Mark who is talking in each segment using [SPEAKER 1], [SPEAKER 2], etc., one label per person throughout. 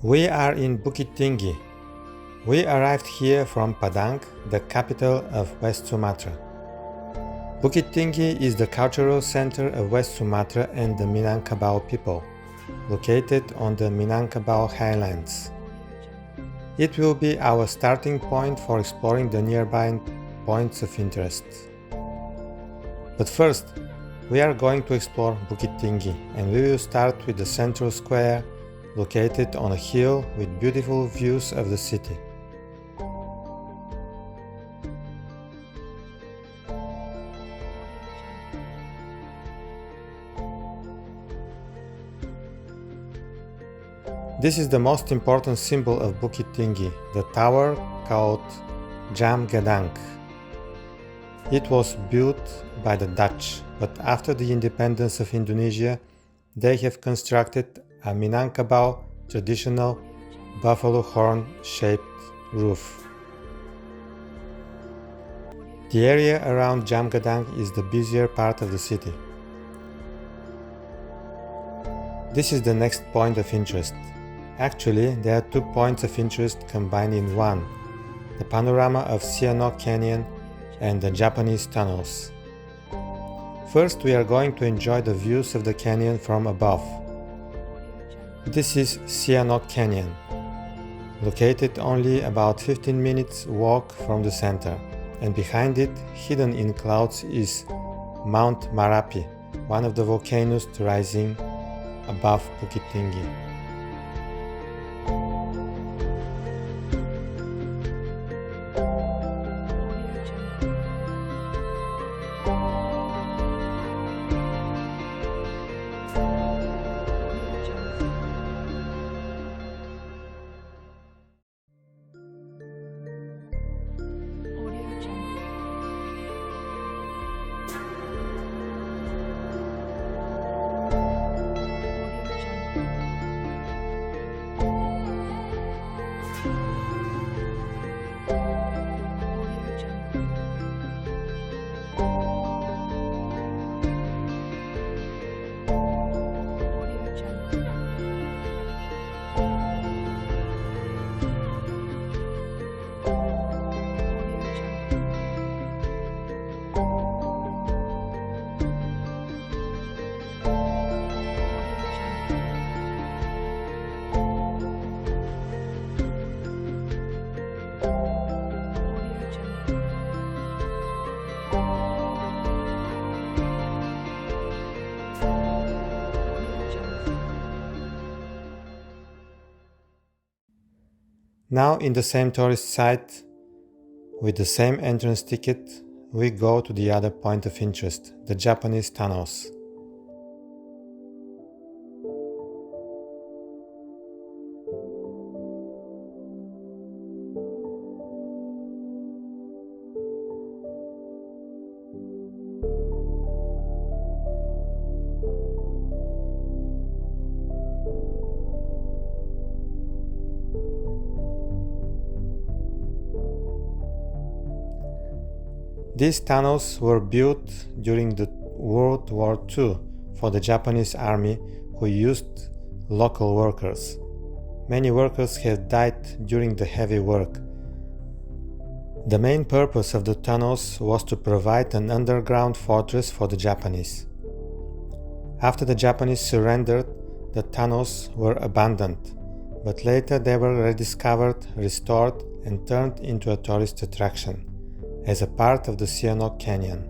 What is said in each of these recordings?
[SPEAKER 1] We are in Bukittinggi. We arrived here from Padang, the capital of West Sumatra. Bukittinggi is the cultural center of West Sumatra and the Minangkabau people, located on the Minangkabau highlands. It will be our starting point for exploring the nearby points of interest. But first, we are going to explore Bukittinggi, and we will start with the central square located on a hill with beautiful views of the city. This is the most important symbol of Bukittinggi, the tower called Jam Gadang. It was built by the Dutch, but after the independence of Indonesia, they have constructed a Minangkabau traditional buffalo horn-shaped roof. The area around Jam Gadang is the busier part of the city. This is the next point of interest. Actually, there are 2 points of interest combined in one: the panorama of Sianok Canyon and the Japanese tunnels. First, we are going to enjoy the views of the canyon from above. This is Sianok Canyon, located only about 15 minutes walk from the center, and behind it, hidden in clouds, is Mount Marapi, one of the volcanoes rising above Bukittinggi. Now, in the same tourist site, with the same entrance ticket, we go to the other point of interest, the Japanese tunnels. These tunnels were built during the World War II for the Japanese army, who used local workers. Many workers have died during the heavy work. The main purpose of the tunnels was to provide an underground fortress for the Japanese. After the Japanese surrendered, the tunnels were abandoned, but later they were rediscovered, restored, and turned into a tourist attraction as a part of the Sianok Canyon.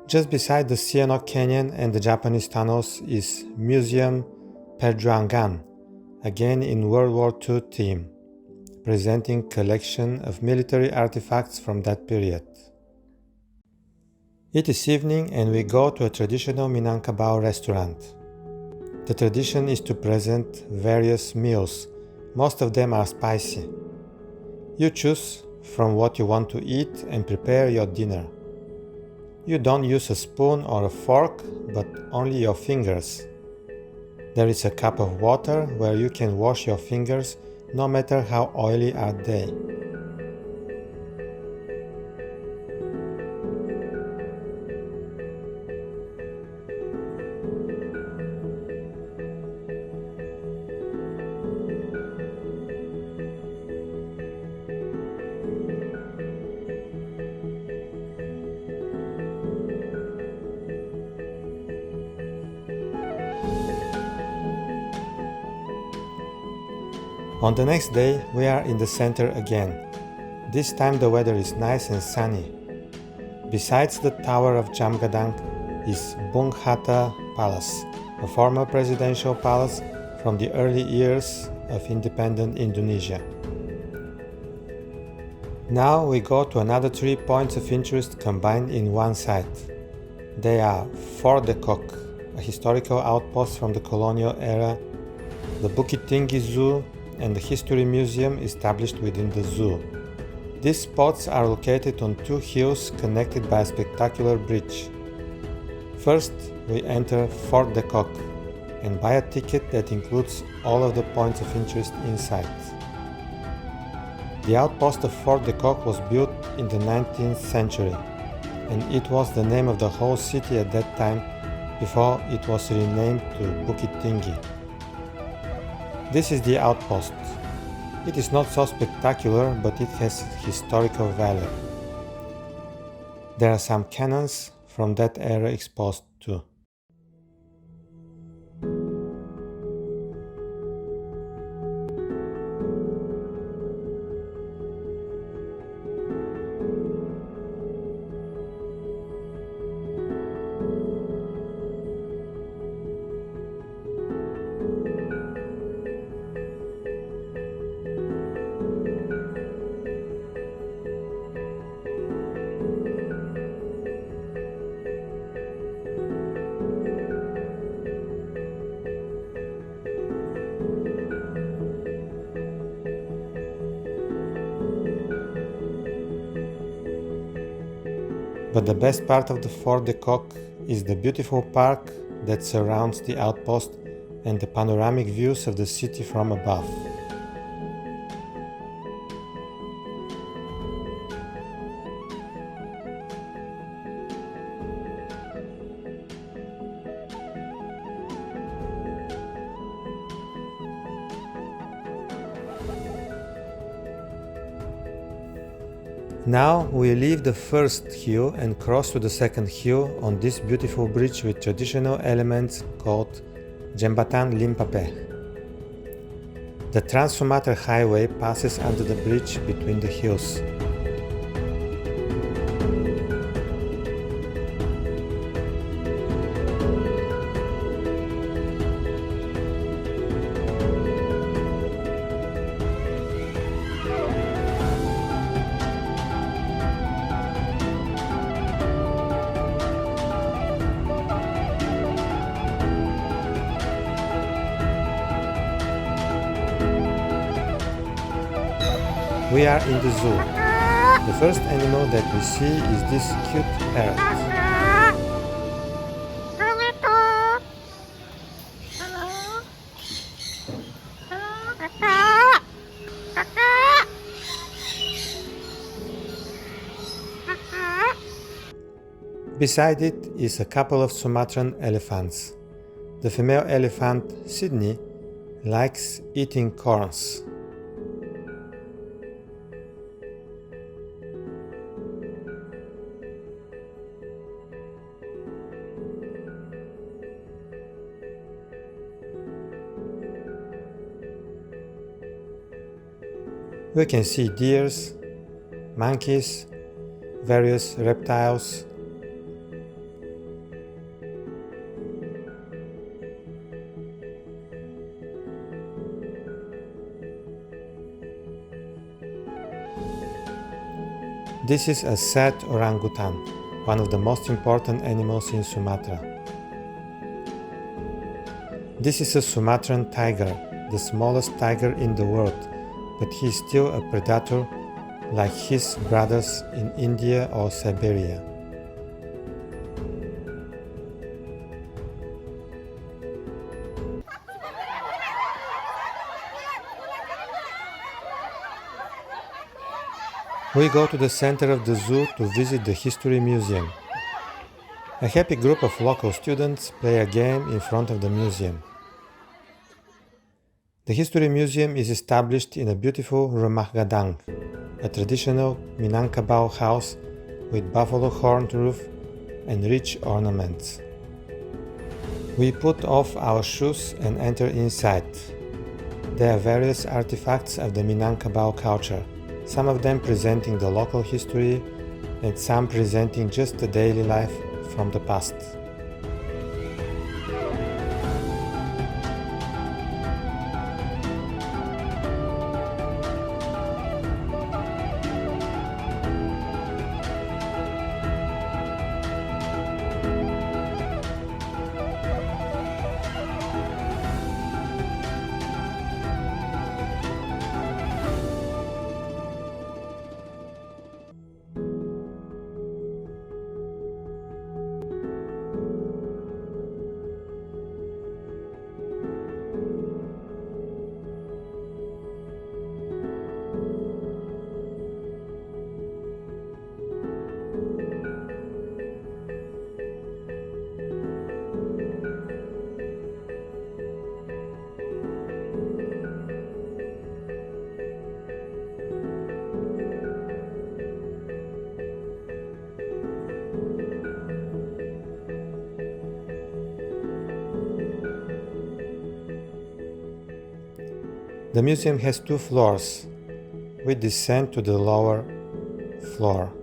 [SPEAKER 1] Just beside the Sianok Canyon and the Japanese tunnels is Museum Perjuangan, again in World War II theme, presenting collection of military artifacts from that period. It is evening and we go to a traditional Minangkabau restaurant. The tradition is to present various meals. Most of them are spicy. You choose from what you want to eat and prepare your dinner. You don't use a spoon or a fork, but only your fingers. There is a cup of water where you can wash your fingers, no matter how oily are they. On the next day, we are in the center again. This time the weather is nice and sunny. Besides the tower of Jam Gadang is Bung Hatta Palace, a former presidential palace from the early years of independent Indonesia. Now we go to another 3 points of interest combined in one site. They are Fort de Kock, a historical outpost from the colonial era, the Bukittinggi Zoo, and the History Museum established within the zoo. These spots are located on 2 hills connected by a spectacular bridge. First, we enter Fort de Kock and buy a ticket that includes all of the points of interest inside. The outpost of Fort de Kock was built in the 19th century, and it was the name of the whole city at that time before it was renamed to Bukittinggi. This is the outpost. It is not so spectacular, but it has historical value. There are some cannons from that era exposed too. But the best part of the Fort de Kock is the beautiful park that surrounds the outpost and the panoramic views of the city from above. Now we leave the first hill and cross to the second hill on this beautiful bridge with traditional elements called Jembatan Limpape. The Trans-Sumatra Highway passes under the bridge between the hills. We are in the zoo. The first animal that we see is this cute parrot. Beside it is a couple of Sumatran elephants. The female elephant, Sydney, likes eating corns. We can see deers, monkeys, various reptiles. This is a sad orangutan, one of the most important animals in Sumatra. This is a Sumatran tiger, the smallest tiger in the world, but he is still a predator like his brothers in India or Siberia. We go to the center of the zoo to visit the History Museum. A happy group of local students play a game in front of the museum. The History Museum is established in a beautiful Rumah Gadang, a traditional Minangkabau house with buffalo horn roof and rich ornaments. We put off our shoes and enter inside. There are various artifacts of the Minangkabau culture, some of them presenting the local history and some presenting just the daily life from the past. The museum has 2 floors. We descend to the lower floor.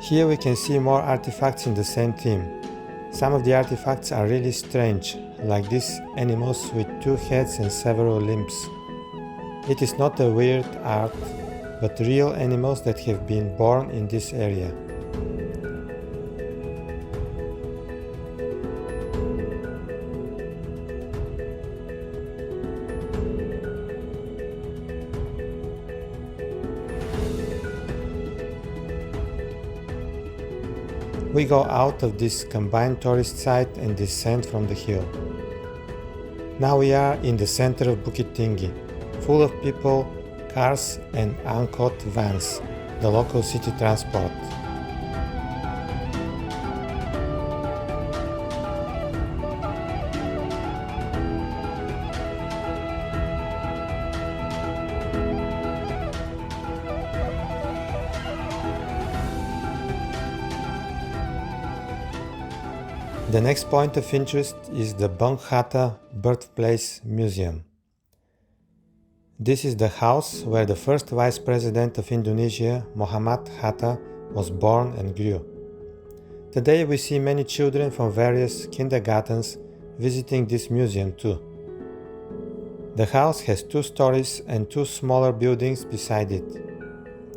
[SPEAKER 1] Here we can see more artifacts in the same theme. Some of the artifacts are really strange, like these animals with 2 heads and several limbs. It is not a weird art, but real animals that have been born in this area. We go out of this combined tourist site and descend from the hill. Now we are in the center of Bukittinggi, full of people, cars and angkot vans, the local city transport. The next point of interest is the Bung Hatta Birthplace Museum. This is the house where the first Vice President of Indonesia, Muhammad Hatta, was born and grew. Today we see many children from various kindergartens visiting this museum too. The house has 2 stories and 2 smaller buildings beside it.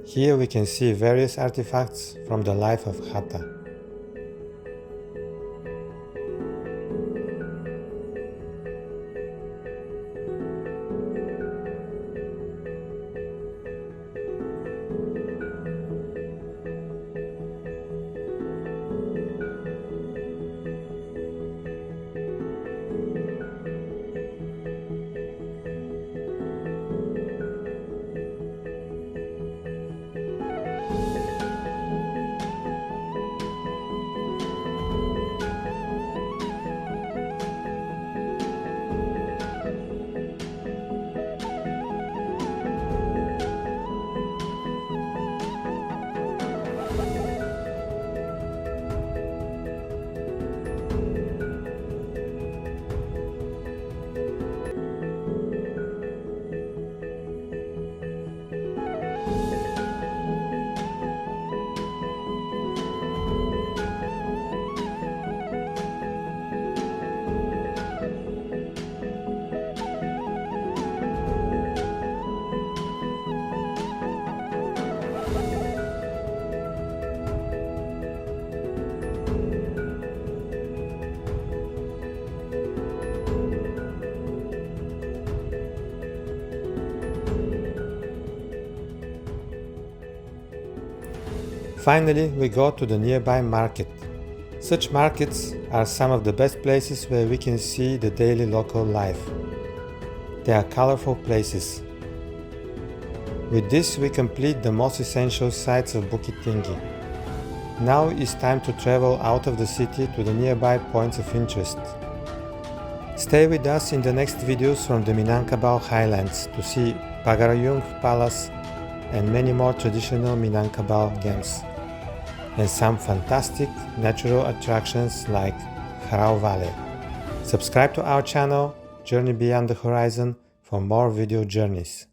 [SPEAKER 1] Here we can see various artifacts from the life of Hatta. Finally, we go to the nearby market. Such markets are some of the best places where we can see the daily local life. They are colorful places. With this, we complete the most essential sites of Bukittinggi. Now it's time to travel out of the city to the nearby points of interest. Stay with us in the next videos from the Minangkabau highlands to see Pagarayung Palace and many more traditional Minangkabau games, and some fantastic natural attractions like Harau Valley. Subscribe to our channel, Journey Beyond the Horizon, for more video journeys.